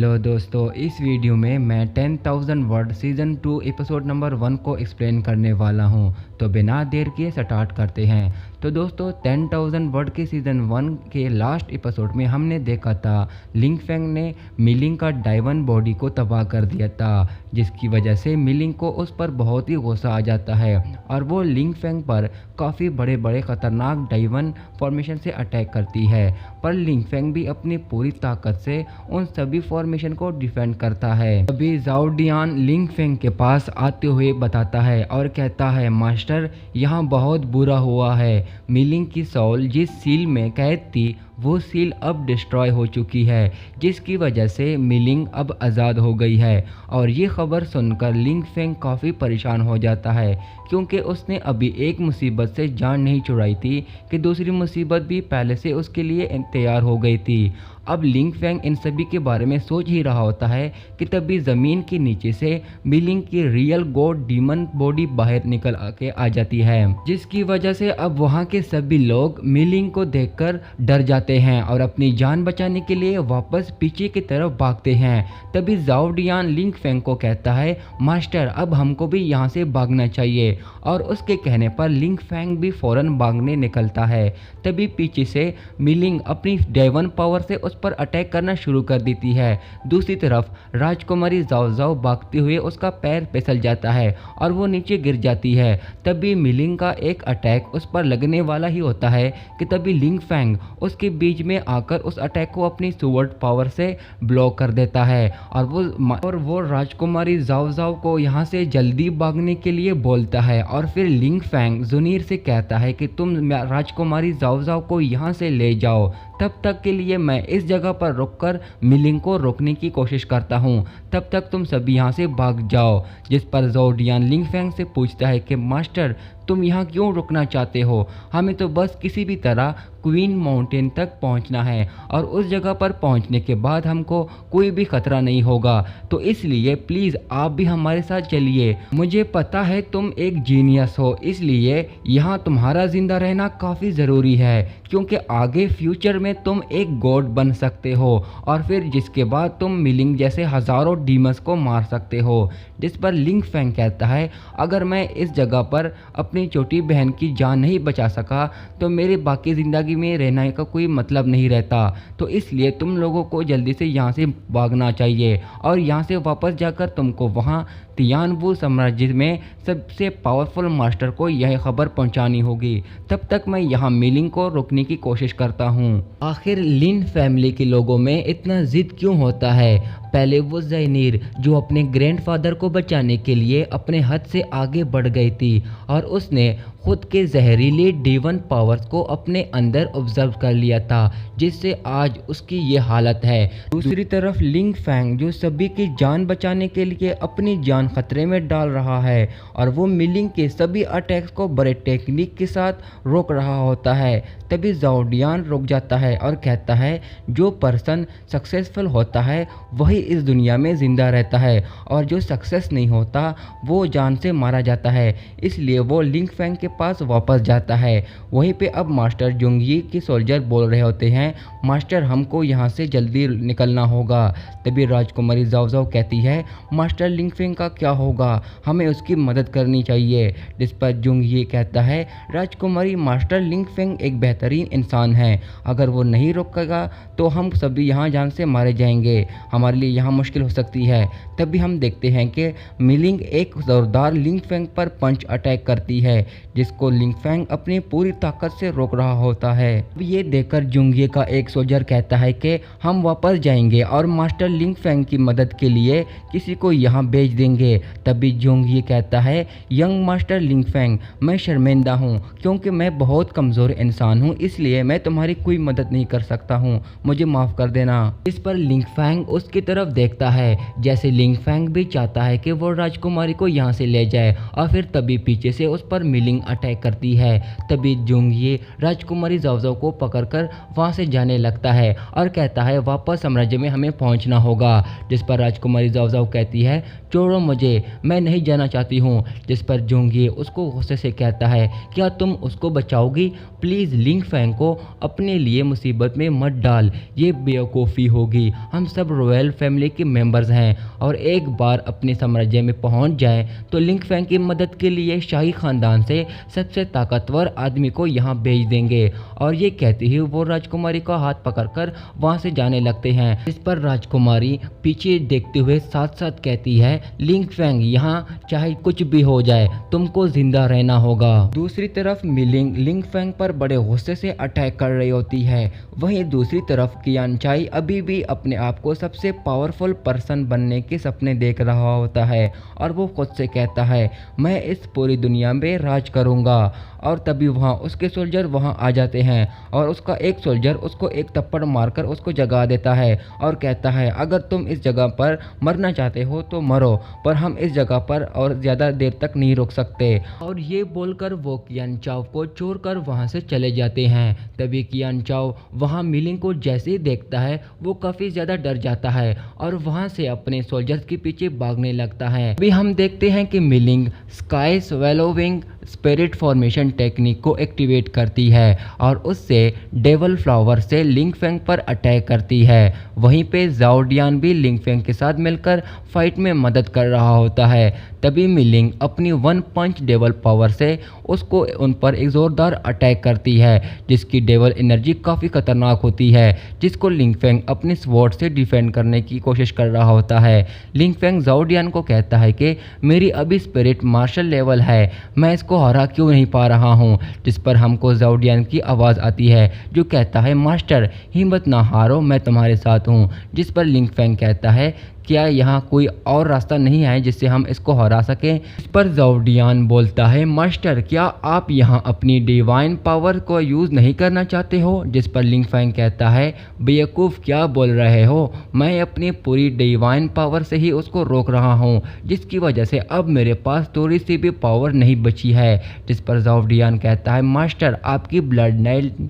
Hello दोस्तों, इस video में मैं 10,000 वर्ड सीज़न 2 एपिसोड नंबर 1 को एक्सप्लेन करने वाला हूं। तो बिना देर किए स्टार्ट करते हैं। तो दोस्तों 10,000 वर्ड के सीज़न 1 के लास्ट एपिसोड में हमने देखा था लिंग फेंग ने मिलिंग का डाइवन बॉडी को तबाह कर दिया था, जिसकी वजह से मिलिंग को उस पर बहुत ही गुस्सा आ जाता है और वो लिंग फेंग पर काफ़ी बड़े बड़े ख़तरनाक डाइवन फॉर्मेशन से अटैक करती है। पर लिंग फेंग भी अपनी पूरी ताकत से उन सभी फॉर्मेशन को डिफेंड करता है। अभी जाओ डियान लिंग फेंग के पास आते हुए बताता है और कहता है, मास्टर यहाँ बहुत बुरा हुआ है। मिलिंग की सोल जिस सील में कैद थी वो सील अब डिस्ट्रॉय हो चुकी है, जिसकी वजह से मिलिंग अब आज़ाद हो गई है। और ये खबर सुनकर लिंग फेंग काफ़ी परेशान हो जाता है, क्योंकि उसने अभी एक मुसीबत से जान नहीं छुड़ाई थी कि दूसरी मुसीबत भी पहले से उसके लिए तैयार हो गई थी। अब लिंग फेंग इन सभी के बारे में सोच ही रहा होता है कि तभी ज़मीन के नीचे से मिलिंग की रियल गॉड डीमन बॉडी बाहर निकल के आ जाती है, जिसकी वजह से अब वहाँ के सभी लोग मिलिंग को देखकर डर जाते हैं और अपनी जान बचाने के लिए वापस पीछे की तरफ भागते हैं। तभी जाओ डियान लिंग फेंग को कहता है, मास्टर अब हमको भी यहाँ से भागना चाहिए। और उसके कहने पर लिंग फेंग भी फौरन भागने निकलता है। तभी पीछे से मिलिंग अपनी डेवन पावर से उस पर अटैक करना शुरू कर देती है। दूसरी तरफ राजकुमारी जाओ जाओ भागते हुए उसका पैर फिसल जाता है और वो नीचे गिर जाती है। तभी मिलिंग का एक अटैक उस पर लगने वाला ही होता है कि तभी लिंग फेंग उसके बीच में आकर उस अटैक को अपनी सुवर्ड पावर से ब्लॉक कर देता है और वो राजकुमारी जाओ जाओ को यहाँ से जल्दी भागने के लिए बोलता है। और फिर लिंग फेंग जुनीर से कहता है कि तुम राजकुमारी जाओ जाओ को यहाँ से ले जाओ, तब तक के लिए मैं इस जगह पर रुककर मिलिंग को रोकने की कोशिश करता हूँ, तब तक तुम सभी यहाँ से भाग जाओ। जिस पर जाओ डियान लिंग फेंग से पूछता है कि मास्टर तुम यहाँ क्यों रुकना चाहते हो, हमें तो बस किसी भी तरह क्वीन माउंटेन तक पहुँचना है और उस जगह पर पहुँचने के बाद हमको कोई भी खतरा नहीं होगा, तो इसलिए प्लीज़ आप भी हमारे साथ चलिए। मुझे पता है तुम एक जीनियस हो, इसलिए यहाँ तुम्हारा ज़िंदा रहना काफ़ी ज़रूरी है, क्योंकि आगे फ्यूचर में तुम एक गॉड बन सकते हो और फिर जिसके बाद तुम मिलिंग जैसे हज़ारों डीमंस को मार सकते हो। जिस पर लिंग फेंग कहता है, अगर मैं इस जगह पर अपनी छोटी बहन की जान नहीं बचा सका तो मेरे बाकी ज़िंदगी में रहने का कोई मतलब नहीं रहता, तो इसलिए तुम लोगों को जल्दी से यहाँ से भागना चाहिए और यहाँ से वापस जाकर तुमको वहाँ तियानवू साम्राज्य में सबसे पावरफुल मास्टर को यह खबर पहुंचानी होगी। तब तक मैं यहाँ मिलिंग को रोकने की कोशिश करता हूँ। आखिर लिन फैमिली के लोगों में इतना जिद क्यों होता है? पहले वो ज़ैनीर जो अपने ग्रैंडफादर को बचाने के लिए अपने हद से आगे बढ़ गई थी और उसने खुद के जहरीले डेवन पावर्स को अपने अंदर ऑब्जर्व कर लिया था, जिससे आज उसकी ये हालत है। दूसरी तरफ लिंग फेंग जो सभी की जान बचाने के लिए अपनी जान खतरे में डाल रहा है और वो मिलिंग के सभी अटैक्स को बड़े टेक्निक के साथ रोक रहा होता है। तभी जाओ डियान रुक जाता है और कहता है, जो पर्सन सक्सेसफुल होता है वही इस दुनिया में ज़िंदा रहता है और जो सक्सेस नहीं होता वो जान से मारा जाता है। इसलिए वो लिंग फेंग के पास वापस जाता है। वहीं पे अब मास्टर जुंगयी की सोल्जर बोल रहे होते हैं, मास्टर हमको यहाँ से जल्दी निकलना होगा। तभी राजकुमारी जाओ जाओ कहती है, मास्टर लिंग फेंग का क्या होगा, हमें उसकी मदद करनी चाहिए। जिस पर जुंगयी कहता है, राजकुमारी मास्टर लिंग फेंग एक बेहतरीन इंसान है, अगर वो नहीं रोकेगा तो हम सभी यहाँ जान से मारे जाएंगे, हमारे लिए यहाँ मुश्किल हो सकती है। तभी हम देखते हैं कि मिलिंग एक ज़ोरदार लिंग फेंग पर पंच अटैक करती है, जिसको लिंग फेंग अपनी पूरी ताकत से रोक रहा होता है। अब ये देखकर जुंगये का एक सोल्जर कहता है कि हम वापस जाएंगे और मास्टर लिंग फेंग की मदद के लिए किसी को यहाँ भेज देंगे। तभी जुंगये कहता है, यंग मास्टर लिंग फेंग मैं शर्मिंदा हूँ क्योंकि मैं बहुत कमज़ोर इंसान हूँ, इसलिए मैं तुम्हारी कोई मदद नहीं कर सकता हूँ, मुझे माफ़ कर देना। इस पर लिंग फेंग उसकी तरफ देखता है, जैसे लिंग फेंग भी चाहता है कि वो राजकुमारी को यहाँ से ले जाए और फिर तभी पीछे से उस पर मिलिंग अटैक करती है। तभी जुंगये राजकुमारी जाओजाओ को पकड़कर वहाँ से जाने लगता है और कहता है वापस साम्राज्य में हमें पहुँचना होगा। जिस पर राजकुमारी जाओजाओ कहती है छोड़ो मुझे, मैं नहीं जाना चाहती हूँ। जिस पर जुंगये उसको गुस्से से कहता है क्या तुम उसको बचाओगी? प्लीज़ लिंग फैंग को अपने लिए मुसीबत में मत डाल, ये बेवकूफ़ी होगी। हम सब रॉयल फैमिली के मेंबर्स हैं और एक बार अपने साम्राज्य में पहुंच जाएं तो लिंग फैंग की मदद के लिए शाही ख़ानदान से सबसे ताकतवर आदमी को यहाँ भेज देंगे। और ये कहते ही वो राजकुमारी का हाथ पकड़कर वहाँ से जाने लगते हैं। इस पर राजकुमारी पीछे देखते हुए साथ साथ कहती है लिंग फैंग यहाँ चाहे कुछ भी हो जाए तुमको जिंदा रहना होगा। दूसरी तरफ मिलिंग लिंग फैंग पर बड़े गुस्से से अटैक कर रही होती है। वहीं दूसरी तरफ कियानचाई अभी भी अपने आप को सबसे पावरफुल पर्सन बनने के सपने देख रहा होता है और वो खुद से कहता है मैं इस पूरी दुनिया में राज करूँगा। और तभी वहाँ उसके सोल्जर वहाँ आ जाते हैं और उसका एक सोल्जर उसको एक थप्पड़ मारकर उसको जगा देता है और कहता है अगर तुम इस जगह पर मरना चाहते हो तो मरो, पर हम इस जगह पर और ज़्यादा देर तक नहीं रुक सकते। और ये बोलकर वो कियानचाओ को छोड़कर वहाँ से चले जाते हैं। तभी कियानचाओ वहाँ मिलिंग को जैसे ही देखता है वो काफ़ी ज़्यादा डर जाता है और वहाँ से अपने सोल्जर्स के पीछे भागने लगता है। अभी हम देखते हैं कि milling sky swallowing spirit formation technique को एक्टिवेट करती है और उससे डेवल फ्लावर से लिंग फैंग पर अटैक करती है। वहीं पे ज़ाओ डियान भी लिंग फैंग के साथ मिलकर फाइट में मदद कर रहा होता है। तभी मिलिंग अपनी वन पंच डेवल पावर से उसको उन पर एक ज़ोरदार अटैक करती है जिसकी डेवल एनर्जी काफ़ी खतरनाक होती है, जिसको लिंग फैंग अपने स्वॉर्ड से डिफेंड करने की कोशिश कर रहा होता है। लिंग फैंग ज़ाओ डियान को कहता है कि मेरी अभी स्पिरिट मार्शल लेवल है, मैं इसको हरा क्यों नहीं पा रहा हूँ। जिस पर हमको ज़ाओ डियान की आवाज़ आती है जो कहता है मास्टर हिम्मत ना हारो, मैं तुम्हारे साथ हूँ। जिस पर लिंग फैंग कहता है क्या यहाँ कोई और रास्ता नहीं है जिससे हम इसको हरा सकें। इस पर ज़ाओ डियान बोलता है मास्टर क्या आप यहाँ अपनी डिवाइन पावर को यूज़ नहीं करना चाहते हो। जिस पर लिंग फैंग कहता है बेवकूफ़ क्या बोल रहे हो, मैं अपनी पूरी डिवाइन पावर से ही उसको रोक रहा हूँ, जिसकी वजह से अब मेरे पास थोड़ी सी भी पावर नहीं बची है। जिस पर ज़ाओ डियान कहता है मास्टर आपकी ब्लड लाइन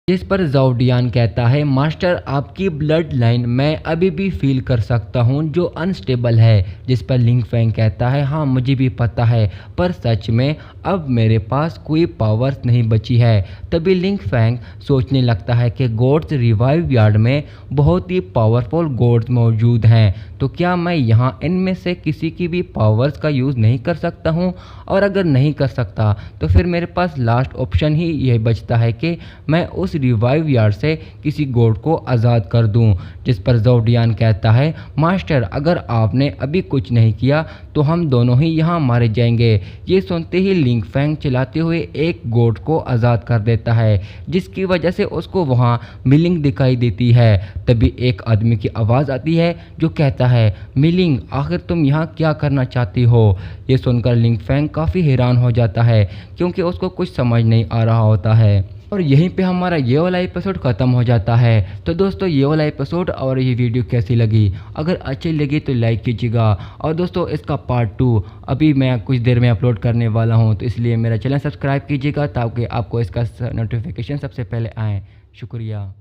जिस पर ज़ाओ डियान कहता है मास्टर आपकी ब्लड लाइन मैं अभी भी फील कर सकता हूँ जो अनस्टेबल है। जिस पर लिंग फैंग कहता है हाँ मुझे भी पता है, पर सच में अब मेरे पास कोई पावर्स नहीं बची है। तभी लिंग फैंग सोचने लगता है कि गॉड्स रिवाइव यार्ड में बहुत ही पावरफुल गॉड्स मौजूद हैं, तो क्या मैं यहाँ इनमें से किसी की भी पावर्स का यूज़ नहीं कर सकता हूँ। और अगर नहीं कर सकता तो फिर मेरे पास लास्ट ऑप्शन ही यह बचता है कि मैं उस रिवाइव यार्ड से किसी गॉड को आज़ाद कर दूं। जिस पर ज़ाओ डियान कहता है मास्टर अगर आपने अभी कुछ नहीं किया तो हम दोनों ही यहाँ मारे जाएंगे। ये सुनते ही लिंग फैंग चलाते हुए एक गॉड को आज़ाद कर देता है, जिसकी वजह से उसको वहाँ मिलिंग दिखाई देती है। तभी एक आदमी की आवाज़ आती है जो कहता है मिलिंग आखिर तुम यहाँ क्या करना चाहती हो। ये सुनकर लिंग फैंग काफ़ी हैरान हो जाता है क्योंकि उसको कुछ समझ नहीं आ रहा होता है। और यहीं पे हमारा ये वाला एपिसोड ख़त्म हो जाता है। तो दोस्तों ये वाला एपिसोड और ये वीडियो कैसी लगी, अगर अच्छी लगी तो लाइक कीजिएगा। और दोस्तों इसका पार्ट 2 अभी मैं कुछ देर में अपलोड करने वाला हूँ, तो इसलिए मेरा चैनल सब्सक्राइब कीजिएगा ताकि आपको इसका नोटिफिकेशन सबसे पहले आए। शुक्रिया।